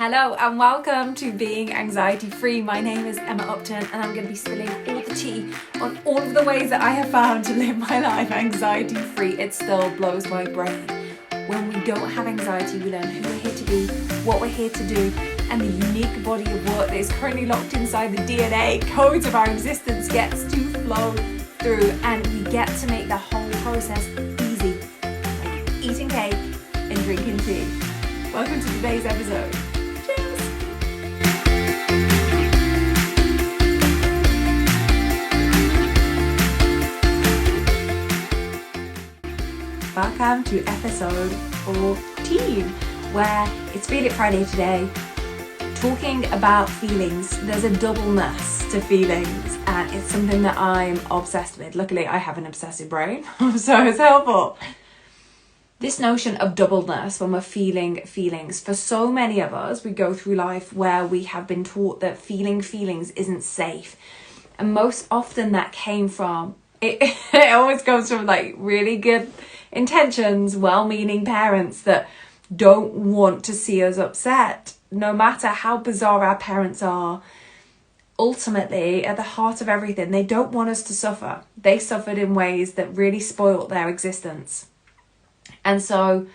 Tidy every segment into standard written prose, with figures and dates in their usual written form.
Hello and welcome to Being Anxiety Free. My name is Emma Upton and I'm going to be spilling all the tea on all of the ways that I have found to live my life anxiety free. It still blows my brain. When we don't have anxiety, we learn who we're here to be, what we're here to do, and the unique body of work that is currently locked inside the DNA codes of our existence gets to flow through, and we get to make the whole process easy, like eating cake and drinking tea. Welcome to today's episode. Welcome to episode 14, where it's Feel It Friday today, talking about feelings. There's a doubleness to feelings, and it's something that I'm obsessed with. Luckily, I have an obsessive brain, so it's helpful. This notion of doubleness when we're feeling feelings, for so many of us, we go through life where we have been taught that feeling feelings isn't safe. And most often that came from, it always comes from like really good intentions, well-meaning parents that don't want to see us upset. No matter how bizarre our parents are, ultimately, at the heart of everything, they don't want us to suffer. They suffered in ways that really spoilt their existence. And so,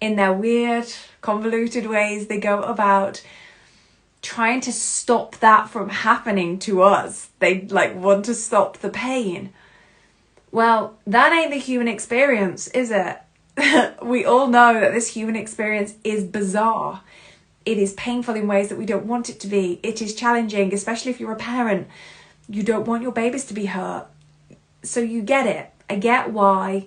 in their weird, convoluted ways, they go about trying to stop that from happening to us. They want to stop the pain. Well, that ain't the human experience, is it? We all know that this human experience is bizarre. It is painful in ways that we don't want it to be. It is challenging, especially if you're a parent. You don't want your babies to be hurt. So you get it. I get why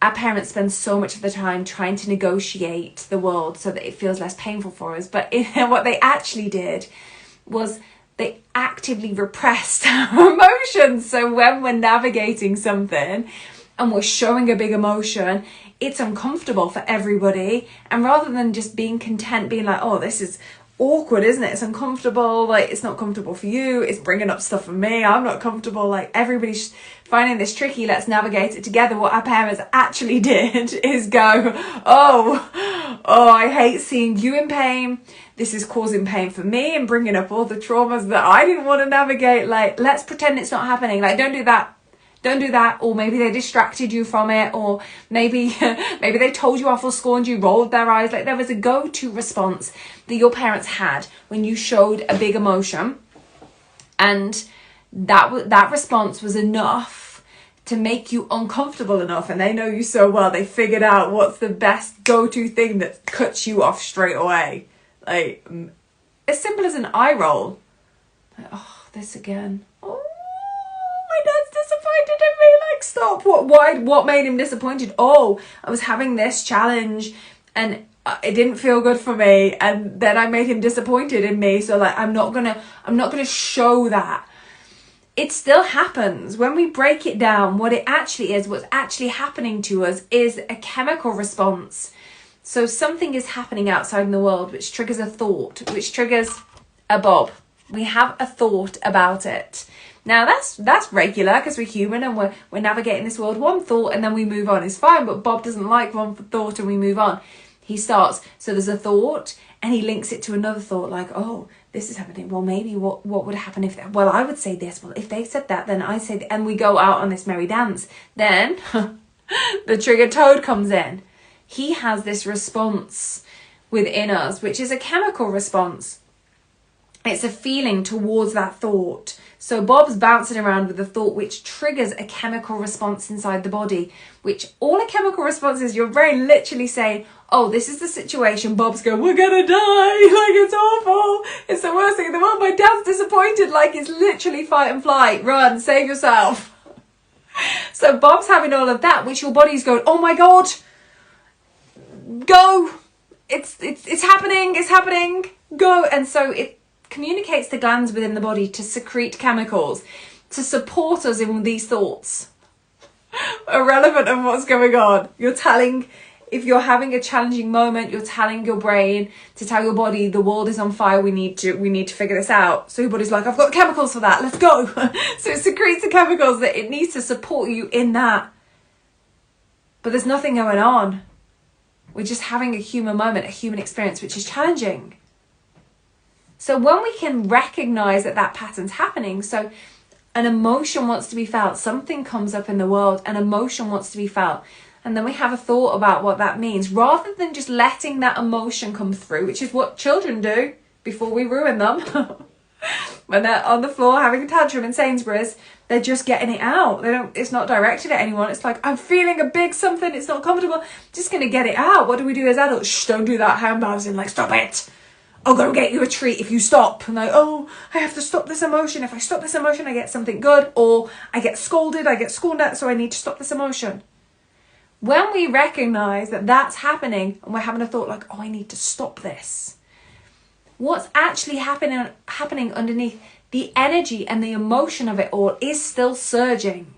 our parents spend so much of the time trying to negotiate the world so that it feels less painful for us. But what they actually did was they actively repressed our emotions. So when we're navigating something and we're showing a big emotion, it's uncomfortable for everybody. And rather than just being content, being like, oh, this is awkward, isn't it? It's uncomfortable. Like, it's not comfortable for you. It's bringing up stuff for me. I'm not comfortable. Like, everybody's finding this tricky. Let's navigate it together. What our parents actually did is go, oh, I hate seeing you in pain. This is causing pain for me and bringing up all the traumas that I didn't want to navigate. Like, let's pretend it's not happening. Like, don't do that. Don't do that. Or maybe they distracted you from it. Or maybe they told you off or scorned you, rolled their eyes. Like, there was a go-to response that your parents had when you showed a big emotion. And that response was enough to make you uncomfortable enough. And they know you so well. They figured out what's the best go-to thing that cuts you off straight away. Like, as simple as an eye roll. Like, oh, this again. Oh, my dad's disappointed in me. Like, stop. What made him disappointed? Oh, I was having this challenge and it didn't feel good for me, and then I made him disappointed in me. So like, I'm not gonna show that. It still happens. When we break it down, what it actually is, what's actually happening to us is a chemical response. So something is happening outside in the world which triggers a thought, which triggers a Bob. We have a thought about it. Now that's regular because we're human and we're navigating this world. One thought and then we move on is fine, but Bob doesn't like one thought and we move on. He starts, so there's a thought and he links it to another thought like, oh, this is happening. Well, maybe what would happen if, well, I would say this. Well, if they said that, then I say that. And we go out on this merry dance. Then the trigger toad comes in. He has this response within us, which is a chemical response. It's a feeling towards that thought. So Bob's bouncing around with a thought which triggers a chemical response inside the body, which all a chemical response is, your brain literally saying, oh, this is the situation. Bob's going, we're going to die. Like, it's awful. It's the worst thing in the world. My dad's disappointed. Like, it's literally fight and flight. Run, save yourself. So Bob's having all of that, which your body's going, oh my God, go. It's happening. Go. And so it communicates the glands within the body to secrete chemicals to support us in these thoughts irrelevant of what's going on. You're telling, if you're having a challenging moment, you're telling your brain to tell your body the world is on fire, we need to figure this out. So your body's like, I've got chemicals for that, let's go. So it secretes the chemicals that it needs to support you in that. But there's nothing going on. We're just having a human moment, a human experience, which is challenging. So when we can recognize that that pattern's happening, so an emotion wants to be felt, something comes up in the world, an emotion wants to be felt, and then we have a thought about what that means, rather than just letting that emotion come through, which is what children do before we ruin them. When they're on the floor having a tantrum in Sainsbury's, they're just getting it out. It's not directed at anyone. It's like, I'm feeling a big something, it's not comfortable, just gonna get it out. What do we do as adults? Shh, don't do that. Handbags in, like, stop it. I'll go get you a treat if you stop. And like, oh, I have to stop this emotion. If I stop this emotion, I get something good, or I get scolded, I get scorned at, so I need to stop this emotion. When we recognize that that's happening and we're having a thought like, oh, I need to stop this, what's actually happening underneath, the energy and the emotion of it all is still surging.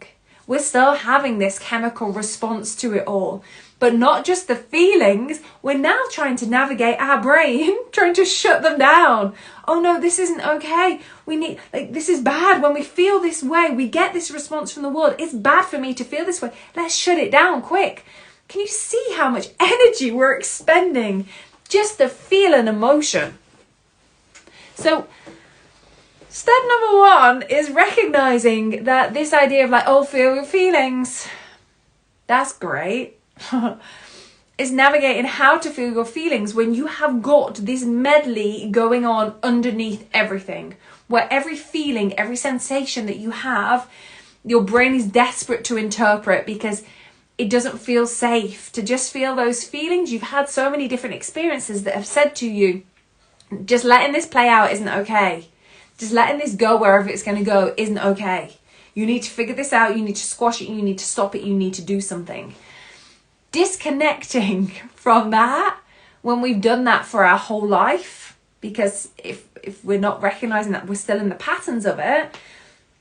We're still having this chemical response to it all, but not just the feelings. We're now trying to navigate our brain, trying to shut them down. Oh no, this isn't okay. This is bad. When we feel this way, we get this response from the world. It's bad for me to feel this way. Let's shut it down quick. Can you see how much energy we're expending just to feel an emotion? So step number one is recognizing that this idea of like, oh, feel your feelings, that's great. Is navigating how to feel your feelings when you have got this medley going on underneath everything, where every feeling, every sensation that you have, your brain is desperate to interpret because it doesn't feel safe to just feel those feelings. You've had so many different experiences that have said to you, just letting this play out isn't okay. Just letting this go wherever it's going to go isn't okay. You need to figure this out. You need to squash it. You need to stop it. You need to do something. Disconnecting from that when we've done that for our whole life, because if we're not recognizing that we're still in the patterns of it,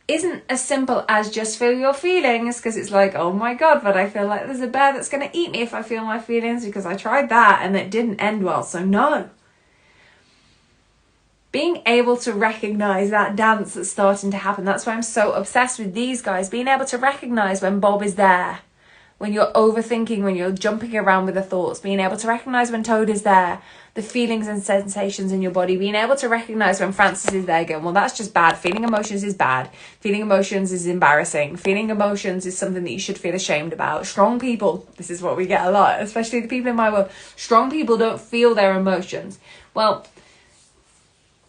isn't as simple as just feel your feelings, because it's like, oh my God, but I feel like there's a bear that's going to eat me if I feel my feelings, because I tried that and it didn't end well. So no. Being able to recognize that dance that's starting to happen. That's why I'm so obsessed with these guys. Being able to recognize when Bob is there, when you're overthinking, when you're jumping around with the thoughts, being able to recognize when Toad is there, the feelings and sensations in your body, being able to recognize when Francis is there going, well, that's just bad. Feeling emotions is bad. Feeling emotions is embarrassing. Feeling emotions is something that you should feel ashamed about. Strong people, this is what we get a lot, especially the people in my world. Strong people don't feel their emotions. Well,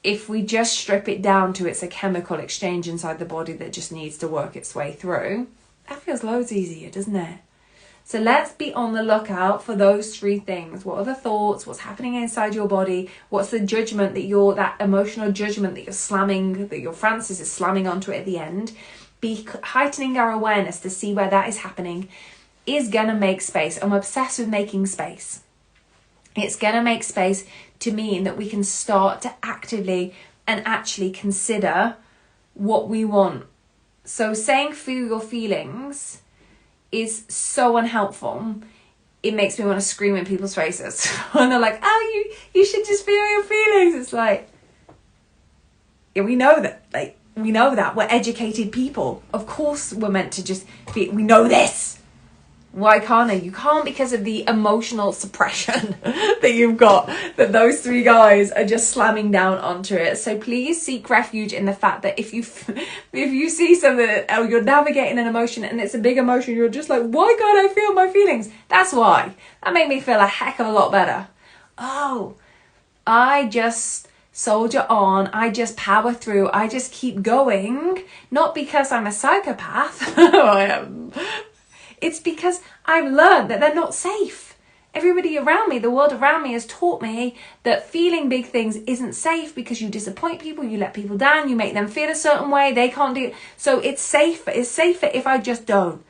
if we just strip it down to it's a chemical exchange inside the body that just needs to work its way through, that feels loads easier, doesn't it? So let's be on the lookout for those three things. What are the thoughts? What's happening inside your body? What's the judgment that emotional judgment that your Francis is slamming onto it at the end? Be heightening our awareness to see where that is happening is going to make space. I'm obsessed with making space. It's going to make space to mean that we can start to actively and actually consider what we want. So saying feel your feelings is so unhelpful. It makes me want to scream in people's faces. And they're like, oh, you should just feel your feelings. It's like, yeah, we know that. We know that. We're educated people. Of course we're meant to just feel, we know this. Why can't I? You can't, because of the emotional suppression that you've got, that those three guys are just slamming down onto it. So please seek refuge in the fact that if you see something that you're navigating an emotion and it's a big emotion, you're just like, why can't I feel my feelings? That's why. That made me feel a heck of a lot better. Oh, I just soldier on. I just power through. I just keep going. Not because I'm a psychopath. I am. It's because I've learned that they're not safe. Everybody around me, the world around me has taught me that feeling big things isn't safe because you disappoint people, you let people down, you make them feel a certain way, they can't do it. So it's safer if I just don't.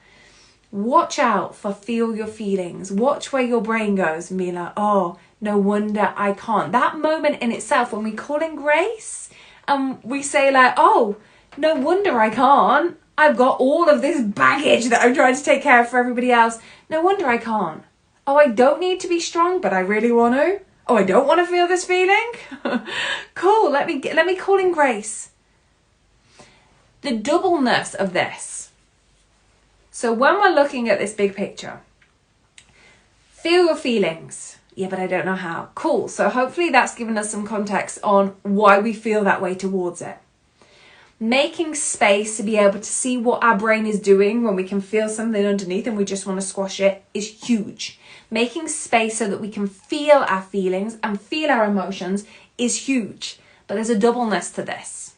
Watch out for feel your feelings. Watch where your brain goes and be like, oh, no wonder I can't. That moment in itself, when we call in grace and we say like, oh, no wonder I can't. I've got all of this baggage that I'm trying to take care of for everybody else. No wonder I can't. Oh, I don't need to be strong, but I really want to. Oh, I don't want to feel this feeling. Cool. Let me call in grace. The doubleness of this. So when we're looking at this big picture, feel your feelings. Yeah, but I don't know how. Cool. So hopefully that's given us some context on why we feel that way towards it. Making space to be able to see what our brain is doing when we can feel something underneath and we just want to squash it is huge. Making space so that we can feel our feelings and feel our emotions is huge. But there's a doubleness to this.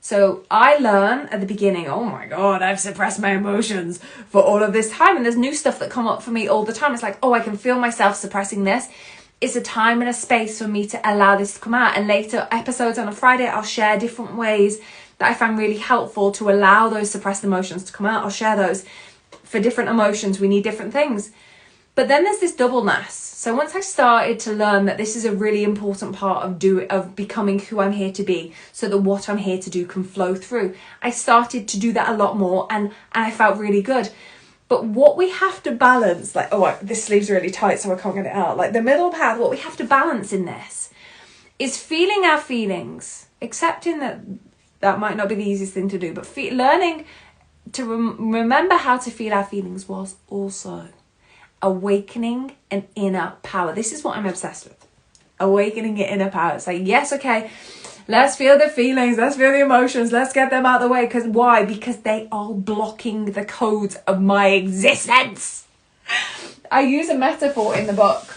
So I learn at the beginning, oh my God, I've suppressed my emotions for all of this time. And there's new stuff that come up for me all the time. It's like, oh, I can feel myself suppressing this. It's a time and a space for me to allow this to come out. And later episodes on a Friday, I'll share different ways that I find really helpful to allow those suppressed emotions to come out. I'll share those. For different emotions, we need different things. But then there's this doubleness. So once I started to learn that this is a really important part of becoming who I'm here to be, so that what I'm here to do can flow through, I started to do that a lot more, and I felt really good. But what we have to balance, like, oh, this sleeve's really tight so I can't get it out. Like the middle path, what we have to balance in this is feeling our feelings, accepting that might not be the easiest thing to do, but learning to remember how to feel our feelings was also awakening an inner power. This is what I'm obsessed with. Awakening an inner power. It's like, yes, okay, let's feel the feelings, let's feel the emotions, let's get them out of the way. Because why? Because they are blocking the codes of my existence. I use a metaphor in the book.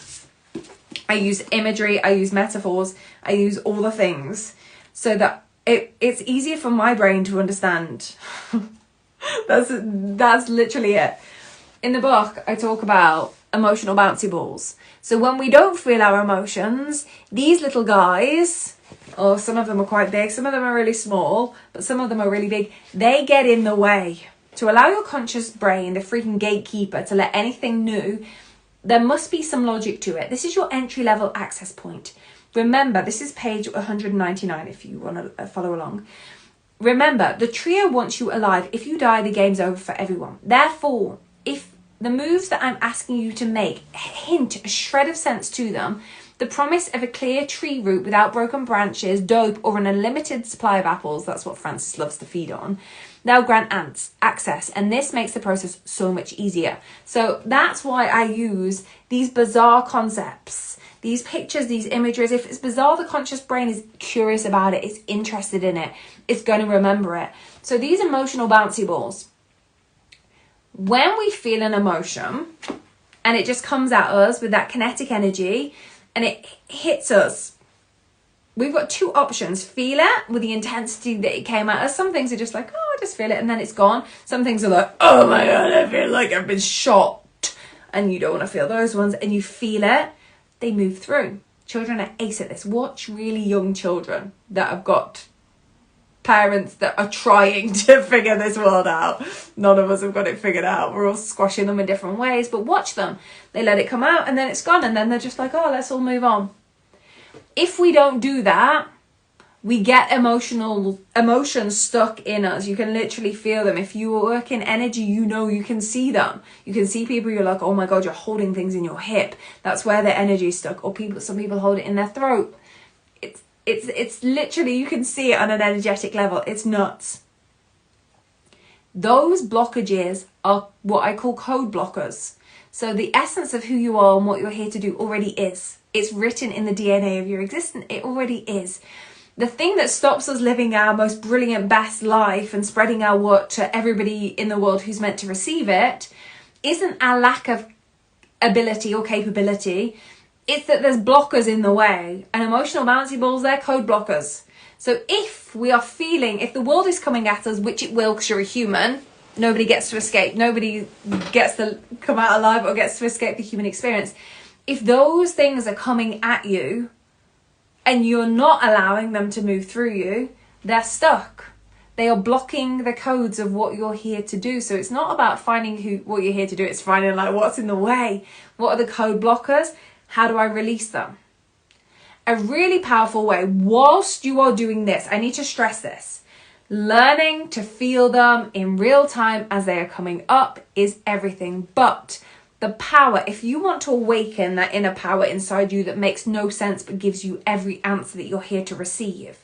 I use imagery, I use metaphors, I use all the things so that it's easier for my brain to understand. That's literally it. In the book, I talk about emotional bouncy balls. So when we don't feel our emotions, these little guys, or some of them are quite big, some of them are really small, but some of them are really big, they get in the way. To allow your conscious brain, the freaking gatekeeper, to let anything new, there must be some logic to it. This is your entry-level access point. Remember, this is page 199 if you want to follow along. Remember, the trio wants you alive. If you die, the game's over for everyone. Therefore, if the moves that I'm asking you to make hint a shred of sense to them, the promise of a clear tree root without broken branches, dope, or an unlimited supply of apples, that's what Francis loves to feed on, they'll grant ants access, and this makes the process so much easier. So that's why I use these bizarre concepts, these pictures, these images. If it's bizarre, the conscious brain is curious about it, it's interested in it, it's going to remember it. So these emotional bouncy balls, when we feel an emotion and it just comes at us with that kinetic energy and it hits us, we've got two options. Feel it with the intensity that it came at us. Some things are just like, oh, I just feel it, and then it's gone. Some things are like, oh my God, I feel like I've been shot. And you don't want to feel those ones, and you feel it, they move through. Children are ace at this. Watch really young children that have got parents that are trying to figure this world out. None of us have got it figured out. We're all squashing them in different ways, but watch them. They let it come out and then it's gone, and then they're just like, oh, let's all move on. If we don't do that, we get emotions stuck in us. You can literally feel them. If you work in energy, you know you can see them. You can see people, you're like, oh my God, you're holding things in your hip. That's where their energy is stuck. Or some people hold it in their throat. It's literally, you can see it on an energetic level. It's nuts. Those blockages are what I call code blockers. So the essence of who you are and what you're here to do already is. It's written in the DNA of your existence. It already is. The thing that stops us living our most brilliant, best life and spreading our work to everybody in the world who's meant to receive it isn't our lack of ability or capability. It's that there's blockers in the way, and emotional bouncy balls, they're code blockers. So if we are feeling, if the world is coming at us, which it will because you're a human, nobody gets to escape, nobody gets to come out alive or gets to escape the human experience. If those things are coming at you and you're not allowing them to move through you, they're stuck. They are blocking the codes of what you're here to do. So it's not about finding what you're here to do, it's finding like what's in the way. What are the code blockers? How do I release them? A really powerful way, whilst you are doing this, I need to stress this, learning to feel them in real time as they are coming up is everything. But the power, if you want to awaken that inner power inside you that makes no sense but gives you every answer that you're here to receive,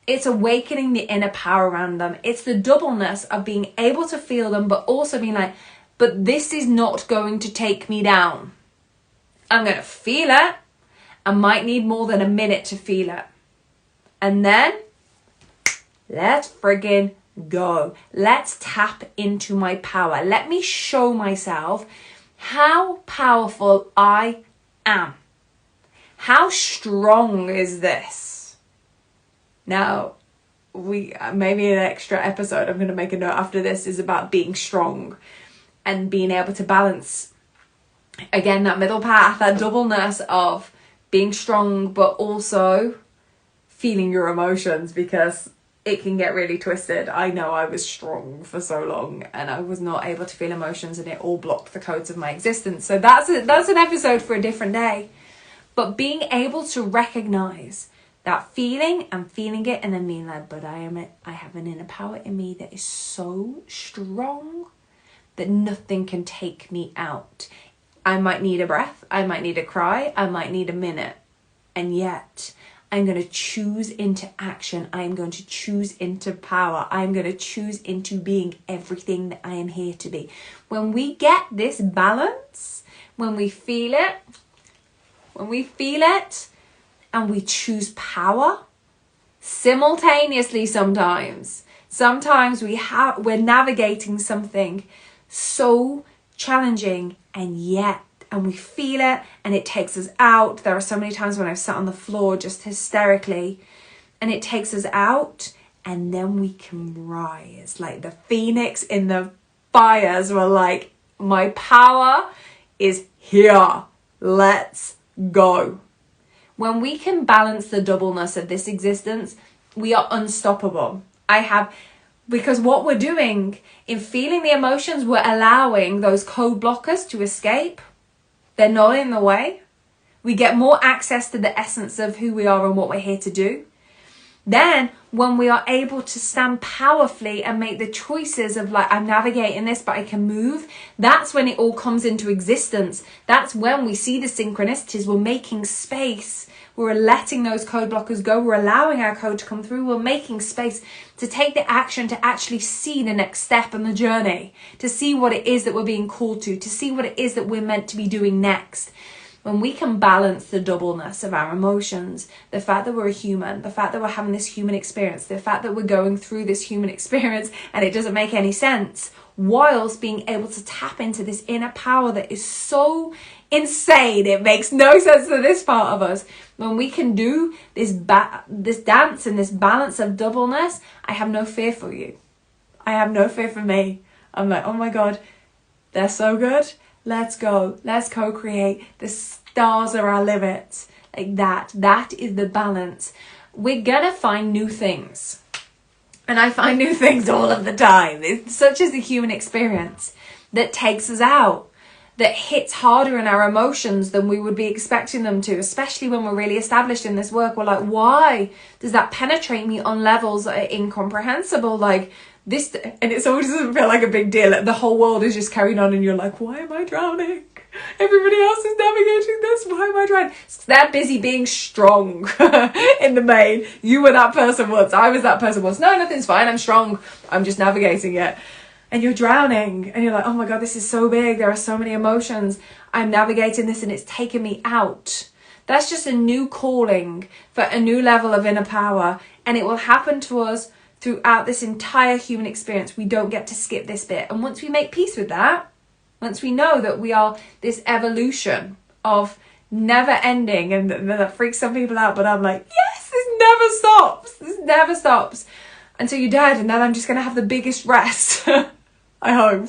it's awakening the inner power around them. It's the doubleness of being able to feel them, but also being like, but this is not going to take me down. I'm going to feel it. I might need more than a minute to feel it. And then let's friggin' go. Let's tap into my power. Let me show myself how powerful I am. How strong is this? Now, maybe an extra episode, I'm going to make a note after this, is about being strong and being able to balance, again, that middle path, that doubleness of being strong, but also feeling your emotions, because it can get really twisted. I know I was strong for so long and I was not able to feel emotions, and it all blocked the codes of my existence. So that's an episode for a different day. But being able to recognize that feeling and feeling it, and then being like, but I have an inner power in me that is so strong that nothing can take me out. I might need a breath, I might need a cry, I might need a minute, and yet I'm going to choose into action. I'm going to choose into power. I'm going to choose into being everything that I am here to be. When we get this balance, when we feel it, and we choose power simultaneously, sometimes we're navigating something so challenging, and we feel it and it takes us out. There are so many times when I've sat on the floor just hysterically, and it takes us out, and then we can rise like the phoenix in the fires. We're like, my power is here. Let's go. When we can balance the doubleness of this existence, we are unstoppable. Because what we're doing in feeling the emotions, we're allowing those code blockers to escape. They're not in the way. We get more access to the essence of who we are and what we're here to do. Then when we are able to stand powerfully and make the choices of like, I'm navigating this, but I can move, that's when it all comes into existence. That's when we see the synchronicities. We're making space. We're letting those code blockers go. We're allowing our code to come through. We're making space to take the action, to actually see the next step in the journey, to see what it is that we're being called to see what it is that we're meant to be doing next. When we can balance the doubleness of our emotions, the fact that we're a human, the fact that we're having this human experience, the fact that we're going through this human experience and it doesn't make any sense, whilst being able to tap into this inner power that is so insane, it makes no sense to this part of us. When we can do this dance and this balance of doubleness, I have no fear for you. I have no fear for me. I'm like, oh my God, they're so good. Let's go. Let's co-create. The stars are our limits. Like that. That is the balance. We're gonna find new things. And I find new things all of the time. It's such as the human experience that takes us out, that hits harder in our emotions than we would be expecting them to, especially when we're really established in this work. We're like, why does that penetrate me on levels that are incomprehensible? Like this, and it always doesn't feel like a big deal. Like the whole world is just carrying on and you're like, why am I drowning? Everybody else is navigating this. Why am I drowning? They're busy being strong in the main. You were that person once. I was that person once. No, nothing's fine. I'm strong. I'm just navigating it. And you're drowning and you're like, oh my God, this is so big. There are so many emotions. I'm navigating this and it's taken me out. That's just a new calling for a new level of inner power. And it will happen to us throughout this entire human experience. We don't get to skip this bit. And once we make peace with that, once we know that we are this evolution of never ending, and that freaks some people out, but I'm like, yes, this never stops. This never stops until you're dead. And then I'm just going to have the biggest rest. I hope.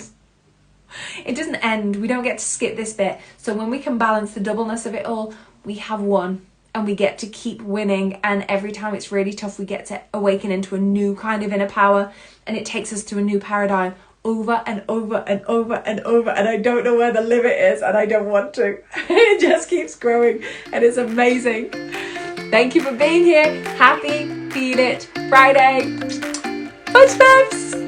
It doesn't end. We don't get to skip this bit. So when we can balance the doubleness of it all, we have won and we get to keep winning. And every time it's really tough, we get to awaken into a new kind of inner power, and it takes us to a new paradigm over and over and over and over. And I don't know where the limit is, and I don't want to. It just keeps growing and it's amazing. Thank you for being here. Happy Feel It Friday. Much loves.